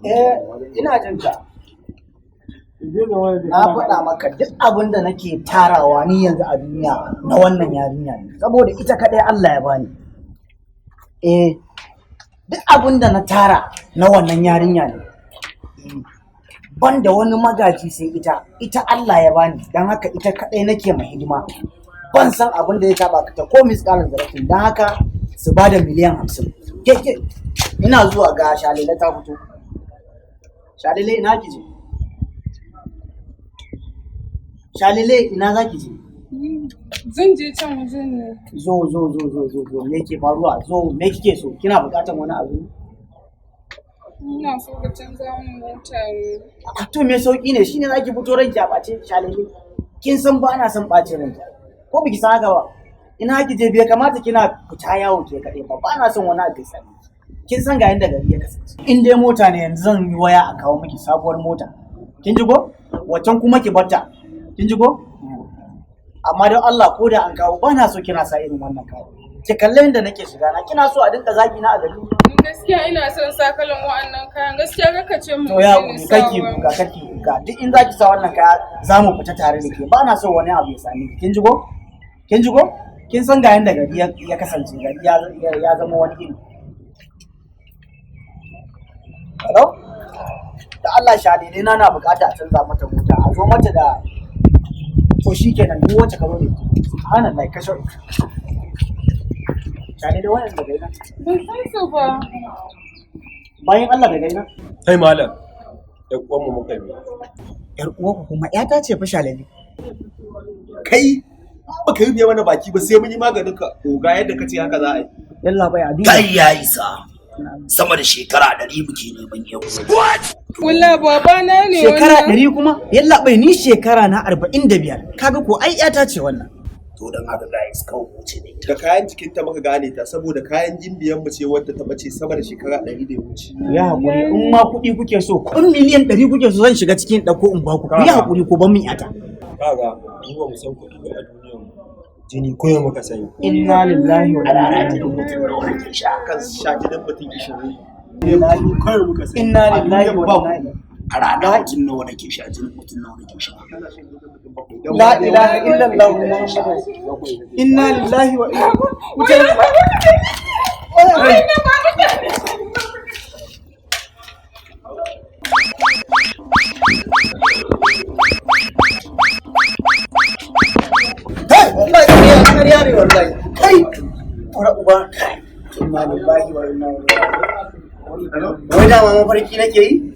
Eh, ina jin ka. Na faɗa maka duk abin da nake tarawa ni yanzu a duniya na wannan yarinya ne, saboda ita kaɗai Allah ya bani. Duk abin da na tara na wannan yarinya ne. Ban da wani magaji sai ita Allah ya bani, don haka ita kaɗai nake mai hidima. Ban san abin da ya taɓa ta ko misƙalin zarafin, don haka su ba da miliyan 50. Ke, ina zuwa ga Shalele ta fito. Shalele ina ki je? Shalele ina za ki je? Zan je can wajen ne. Zo, me ke faruwa? Zo, me kike so? Kina buƙatar wani abu? Ina so ka canza min mota ne. To me sauki ne, shine zaki fito ranki a ɓace Shalele. Kin san ba na son ɓacin ranki. Ko biki san haka ba? Ina ki je bai kamata kina fita yawo ke kaɗai ba na son wani abu sani. Kin san ga yanda gari ya kasance. In dai mota ne yanzu zan yi waya a kawo miki sabuwar mota. Kin ji ko? Wacan kuma ki barta. Kin ji ko? Amma don Allah ko da an kawo ba na so kina sa irin wannan kawo. Ki kalle inda nake shiga na, kina so a dinka zagi na a gari. Gaskiya ina son sa kalan wa'annan kayan. Gaskiya kaka ce mu. To ya kake buga duk in zaki sa wannan kaya za mu fita tare da ke. Ba na so wani abu ya same ki. Kin ji ko? Kin san ga yanda gari ya kasance, gari ya zama wani iri. Hello? Da Allah Shalele na bukata a canza mata mota, a zo mata da to shikenan duk wacce ka zo ne. Subhanallah ka shau. Shalele wannan da gaina. Ban san su ba. Bayan Allah da gaina. kai malam, ɗan uwanmu muka yi. Yar uwarku kuma ƴata ce fa Shalele. Kai, baka yi biya mana baki ba sai mun yi maganin ka. Oga yadda ka ce haka za a yi. Yalla bai adi. Kai ya isa. Sama da shekara 100 muke neman yau. Walla babana ne wannan. Shekara 100 kuma? Yalla bai ni shekara na 45. Kaga ko ai ƴata ce wannan. To dan haka guys kawo wuce ne. Da kayan jikinta muka gane ta saboda kayan gimbiyan mu ce wadda ta bace sama da shekara 100 da ya wuce. Ya haƙuri in ma kuɗi kuke so, kun miliyan 100 kuke so zan shiga cikin ɗauko in baku. Ku yi haƙuri ko ban min ƴata. Kaga, mu ba mu san kuɗi ba a duniyar mu. Jini koyo muka sani. Inna lillahi wa inna ilaihi Mutum nawa ake sha. Kan sha gidan mutum 20. raji'un. Koyo muka sani. Inna lillahi wa inna ilaihi. A rana mutum nawa nake sha, jinin mutum nawa nake sha. La ilaha illallah Muhammadu. Inna lillahi wa inna wallahi ƙarya ne wallahi. Kai ora uba. Inna lillahi wa inna ilaihi. Wai da mafarki nake yi?